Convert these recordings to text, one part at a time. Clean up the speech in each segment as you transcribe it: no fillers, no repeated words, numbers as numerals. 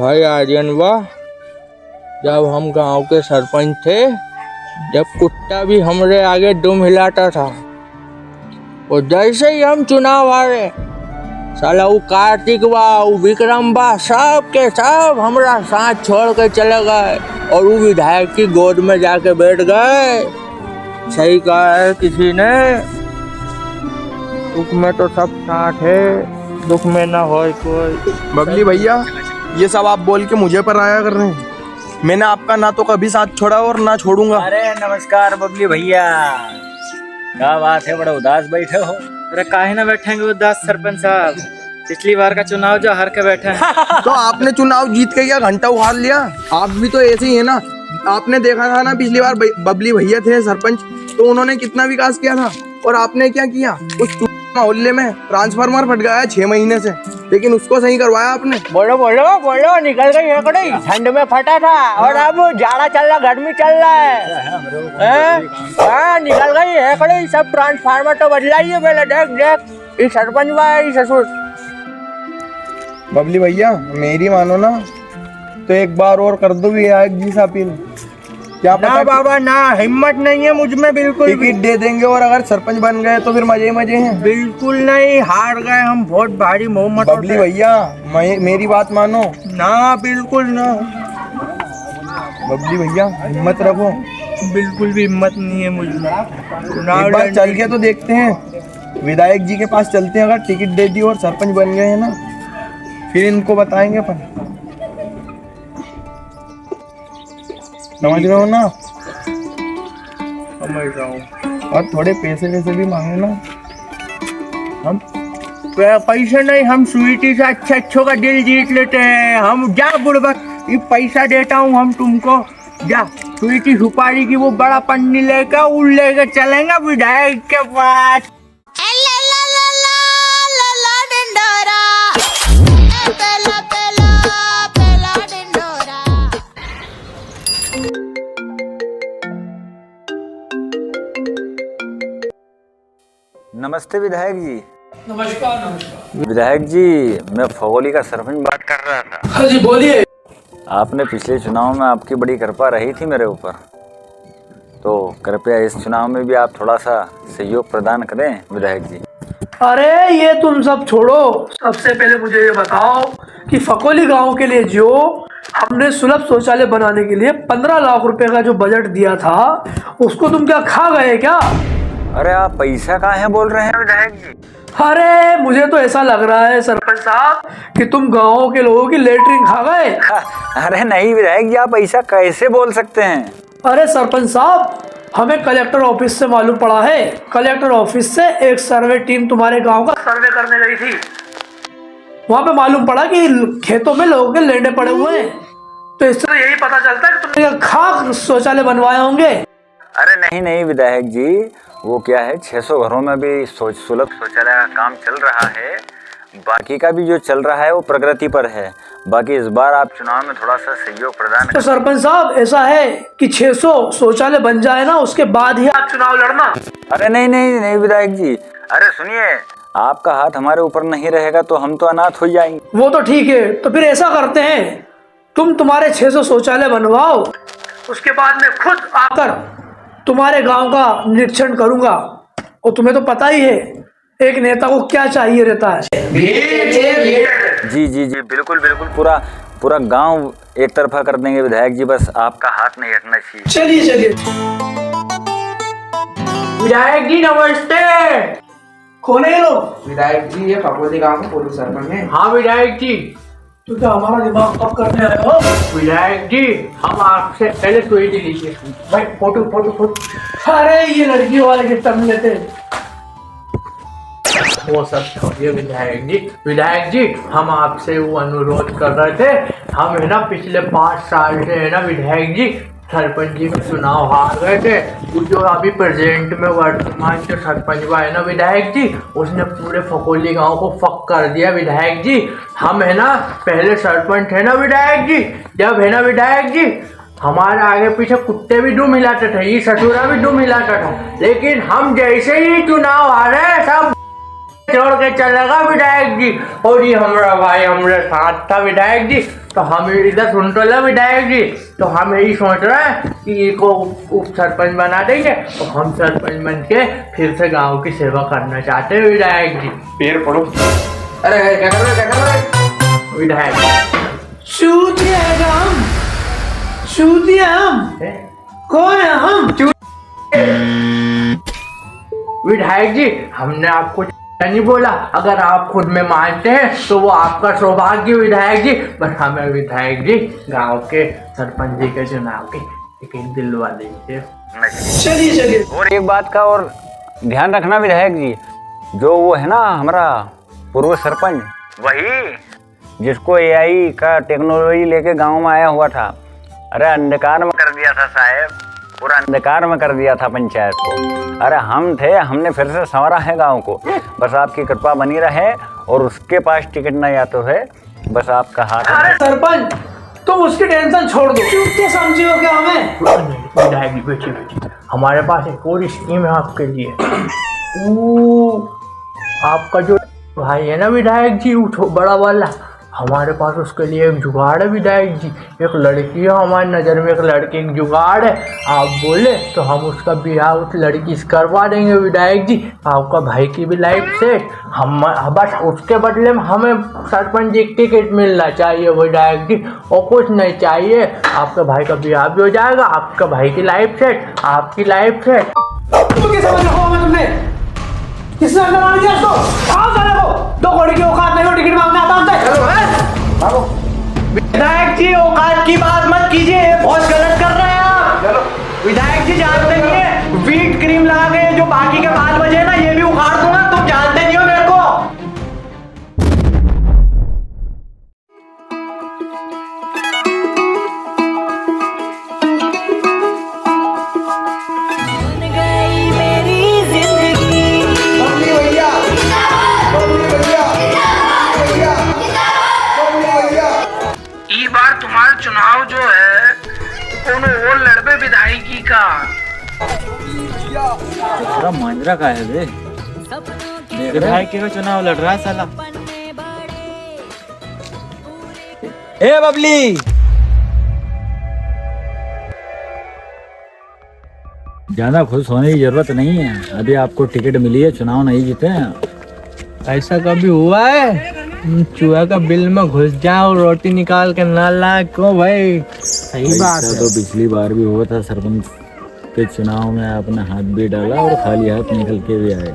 भाई आर्यन वाह, जब हम गांव के सरपंच थे, जब कुत्ता भी हमरे आगे दुम हिलाता था, और जैसे ही हम चुनाव हारे, साला वो कार्तिक बा, वो विक्रम बा, सब के सब हमरा साथ छोड़ के चले गए और वो विधायक की गोद में जाके बैठ गए। सही कहा है किसी ने, दुख में तो सब साथ है, दुख में ना हो कोई। बबली भैया, ये सब आप बोल के मुझे पर आया कर रहे हैं। मैंने आपका ना तो कभी साथ छोड़ा और ना छोड़ूंगा। अरे नमस्कार बबली भैया, क्या बात है, बड़ा उदास बैठे हो? अरे काहे ना बैठेंगे उदास सरपंच साहब, पिछली बार का चुनाव जो हार के बैठे हैं। तो आपने चुनाव जीत के क्या घंटा उखाड़ लिया? आप भी तो ऐसे ही है ना। आपने देखा था ना, पिछली बार बबली भैया थे सरपंच, तो उन्होंने कितना विकास किया था, और आपने क्या किया? उस मोहल्ले में ट्रांसफार्मर फट गया है 6 महीने से, लेकिन उसको सही करवाया आपने। बोलो बोलो बोलो, निकल गई है कड़ी, ठंड में फटा था और अब जाड़ा चल रहा, गर्मी चल रहा है। हाँ, निकल गई है कड़ी, सब ट्रांसफार्मर तो बदला ही है। पहले देख देख, ये सरपंच बा, ये ससुर। बबली भैया मेरी मानो ना, तो एक बार और कर दो विधायक जी से अपील। क्या ना पता बाबा ना, हिम्मत नहीं है मुझ में बिल्कुल भी। टिकट दे देंगे और अगर सरपंच बन गए तो फिर मजे ही मजे हैं। बिल्कुल नहीं, हार गए हम, बहुत भारी मोहम्मत। बबली भैया मेरी बात मानो ना, बिल्कुल ना। बबली भैया हिम्मत रखो। बिल्कुल भी हिम्मत नहीं है मुझ में। एक बार चल के तो देखते हैं, विधायक जी के पास चलते हैं। अगर टिकट दे दी और सरपंच बन गए हैं ना, फिर इनको बताएंगे अपन। समझ रहे हो ना? समझ रहा हूँ। और थोड़े पैसे वैसे भी मांगे ना। हम पैसे नहीं, हम स्वीटी से अच्छे अच्छों का दिल जीत लेते हैं हम। जा बुड़बक, ये पैसा देता हूँ हम तुमको। जा स्वीटी सुपारी की वो बड़ा पन्नी लेकर उड़ लेकर चलेंगे विधायक के पास। नमस्ते विधायक जी। नमस्कार नमस्कार। विधायक जी, मैं फगोली का सरपंच बात कर रहा था। हाँ जी बोलिए। आपने पिछले चुनाव में आपकी बड़ी कृपा रही थी मेरे ऊपर, तो कृपया इस चुनाव में भी आप थोड़ा सा सहयोग प्रदान करें विधायक जी। अरे ये तुम सब छोड़ो, सबसे पहले मुझे ये बताओ कि फकोली गांव के लिए जो हमने सुलभ शौचालय बनाने के लिए 15 लाख रुपए का जो बजट दिया था, उसको तुम क्या खा गए क्या? अरे आप पैसा कहाँ है बोल रहे हैं विधायक जी? अरे मुझे तो ऐसा लग रहा है सरपंच साहब कि तुम गांव के लोगों की लेटरिन खा गए। अरे नहीं विधायक जी, आप ऐसा कैसे बोल सकते हैं? अरे सरपंच साहब, हमें कलेक्टर ऑफिस से मालूम पड़ा है, कलेक्टर ऑफिस से एक सर्वे टीम तुम्हारे गांव का सर्वे करने गई थी। वहां पे मालूम पड़ा कि खेतों में लोगों के लेंडे पड़े हुए हैं, तो इससे यही पता चलता है कि तुमने खाक शौचालय बनवाए होंगे। अरे नहीं नहीं विधायक जी, वो क्या है, 600 घरों में भी सुलभ शौचालय का काम चल रहा है। बाकी का भी जो चल रहा है वो प्रगति पर है। बाकी इस बार आप चुनाव में थोड़ा सा सहयोग प्रदान तो सरपंच साहब ऐसा है कि 600 शौचालय बन जाए ना, उसके बाद ही आप चुनाव लड़ना। अरे नहीं नहीं नहीं विधायक जी, अरे सुनिए, आपका हाथ हमारे ऊपर नहीं रहेगा तो हम तो अनाथ हो जाएंगे। वो तो ठीक है, तो फिर ऐसा करते हैं, तुम्हारे 600 शौचालय बनवाओ, उसके बाद में खुद आकर तुम्हारे गांव का निरीक्षण करूंगा। और तुम्हें तो पता ही है एक नेता को क्या चाहिए रहता है। जी जी जी बिल्कुल बिल्कुल, पूरा गांव एक तरफा कर देंगे विधायक जी, बस आपका हाथ नहीं हटना चाहिए। चलिए चलिए। विधायक जी नमस्ते। कौन है ये लोग? विधायक जी, ये फकोली गांव में पुलिस सरपंच है। हाँ विधायक जी। तो क्या हमारा दिमाग कब करने आए हो? विधायक जी, हम आपसे पहले स्वीटी लीजिए भाई, फोटो फोटो फोटो। अरे ये लड़की वाले के टर्म लेते हैं। वो सब छोड़िए विधायक जी। विधायक जी, हम आपसे वो अनुरोध कर रहे थे, हम है ना पिछले 5 साल से है ना विधायक जी, सरपंच जी का चुनाव हार गए थे। वो जो अभी प्रेजेंट में वर्तमान जो सरपंच हुआ है ना विधायक जी, उसने पूरे फकोली गांव को फक कर दिया विधायक जी। हम है ना पहले सरपंच है ना विधायक जी, जब है ना विधायक जी हमारे आगे पीछे कुत्ते भी डूम हिलाते थे, ये ससुरा भी डूम हिलाता था, लेकिन हम जैसे ही चुनाव हारे सब छोड़ के चलेगा विधायक जी। और ये हमारा भाई हमारे साथ था विधायक जी, तो हम इधर सुन तो ले विधायक जी, तो हम यही सोच रहे हैं कि इसको उप सरपंच बना देंगे और हम सरपंच बन के फिर से गांव की सेवा करना चाहते हैं विधायक जी। पैर पड़ो। अरे क्या कर रहे हो विधायक चूतिया है हम, चूतिया हम। कौन है हम? विधायक जी हमने आपको नहीं बोला, अगर आप खुद में मानते हैं तो वो आपका सौभाग्य विधायक जी। बस हमें विधायक जी गांव के सरपंच जी के चुनाव की टिकट दिलवा दीजिए। चलिए चलिए। और एक बात का और ध्यान रखना विधायक जी, जो वो है ना हमारा पूर्व सरपंच, वही जिसको एआई का टेक्नोलॉजी लेके गांव में आया हुआ था, अरे अंधकार में कर दिया था साहब, पूरा अंधकार में कर दिया था पंचायत को। अरे हम थे, हमने फिर से संवारा है गांव को। बस आपकी कृपा बनी रहे और उसके पास टिकट नहीं आता है, बस आपका हाथ। अरे सरपंच तुम उसकी टेंशन छोड़ दो, क्यों समझे हो क्या हमें? विधायक जी बैठिए, हमारे पास एक और स्कीम है आपके लिए। वो आपका जो भाई है ना विधायक जी, वो बड़ा वाला, हमारे पास उसके लिए एक जुगाड़ है विधायक जी। एक लड़की है हमारी नज़र में, एक लड़की की जुगाड़ है। आप बोले तो हम उसका ब्याह उस लड़की से करवा देंगे विधायक जी, आपका भाई की भी लाइफ सेट। हम बस उसके बदले में हमें सरपंच जी की टिकट मिलना चाहिए विधायक जी, और कुछ नहीं चाहिए। आपके भाई का ब्याह भी हो जाएगा, आपका भाई की लाइफ सेट, आपकी लाइफ सेट। तुम क्या समझ रखा हमें तुमने? किसने अंदर मार दिया इसको? आओ साले को, दो घोड़ी की औकात नहीं हो टिकट मांगने आता हमसे। चलो विधायक जी औकात की बात मत कीजिए, बहुत गलत कर रहे हैं आप। चलो विधायक जी जानते नहीं है, व्हीट क्रीम लगा के जो बाकी के बाल बचे ना ये भी उखाड़ दूंगा, तुम जानते नहीं हो मेरे को। बार तुम्हारा चुनाव जो है कौन और लड़बे विधायकी का। पूरा मांजरा का है बे, विधायक का चुनाव लड़ रहा है साला। ए बबली, ज्यादा खुश होने की जरूरत नहीं है, अभी आपको टिकट मिली है, चुनाव नहीं जीते हैं। ऐसा कभी हुआ है चूहा का बिल में घुस जाओ रोटी निकाल के ना ला क्यों भाई? सही बात है। तो पिछली बार भी हुआ था, सरपंच के चुनाव में आपने हाथ भी डाला और खाली हाथ निकल के भी आए।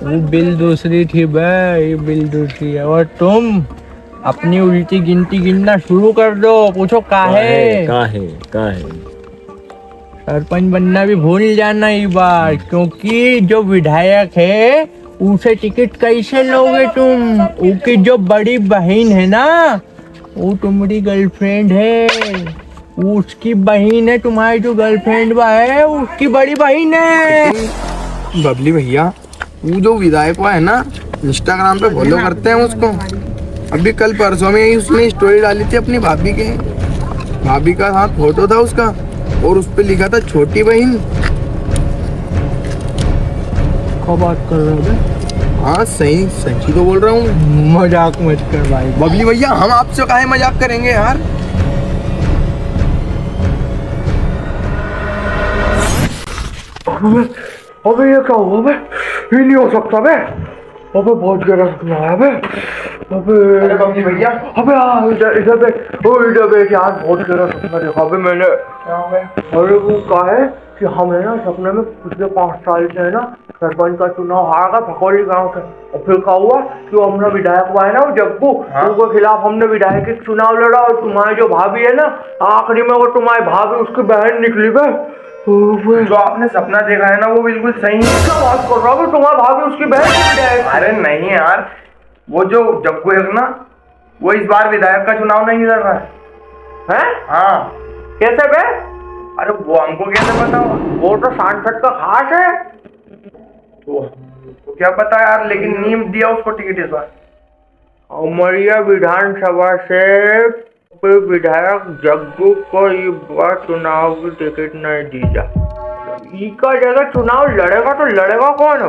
वो बिल दूसरी थी भाई, ये बिल दूसरी है। और तुम अपनी उल्टी गिनती गिनना शुरू कर दो, पूछो काहे? सरपंच बनना भी भूल जाना एक बार, क्योंकि जो विधायक है उसे टिकट कैसे लोगे तुम? उसकी जो बड़ी बहन है ना, वो तुम्हारी गर्लफ्रेंड है, वो उसकी बहन है, तुम्हारी जो गर्लफ्रेंड है उसकी बड़ी बहन है। बबली भैया, वो जो विधायक है ना, इंस्टाग्राम पे फॉलो करते हैं उसको। अभी कल परसों में ही उसने स्टोरी डाली थी अपनी भाभी का साथ फोटो था उसका, और उस पे लिखा था छोटी बहन। क्या बात कर रहे हो? हाँ सही तो बोल रहा हूँ, मजाक मत कर भाई। बबली भैया हम आपसे काहे मजाक करेंगे यार। अबे ये क्या हुआ बे? ये नहीं हो सकता बे। अबे बहुत गहरा सपना है बे। अबे बबली भैया, अबे हाँ इधर बे यार, बहुत गहरा सपना देखा बे मैंने। अरे वो क्या है कि हमें ना सपने में पिछले 5 साल से है ना सरपंच का चुनाव हारा भकोली गांव से, और फिर क्या हुआ कि वो हमारा विधायक हुआ है ना वो जग्गू, उनके खिलाफ हमने विधायक के चुनाव लड़ा, और तुम्हारी जो भाभी है ना, आखिरी में वो तुम्हारी भाभी उसकी बहन निकली बे। जो आपने सपना देखा है ना वो बिल्कुल सही है। क्या बात कर रहा हूँ, तुम्हारी भाभी उसकी बहन है? अरे नहीं यार, वो जो जग्गू है ना, वो इस बार विधायक का चुनाव नहीं लड़ रहा है। हाँ कैसे बे? अरे वो हमको कैसे पता होगा? वो तो सांसद का खास है। तो क्या पता यार, लेकिन नीम दिया उसको टिकट इस बार। उमरिया विधानसभा से विधायक जग्गू को ये बार चुनाव की टिकट नहीं दी जा। इसका जगह चुनाव लड़ेगा तो लड़ेगा कौन?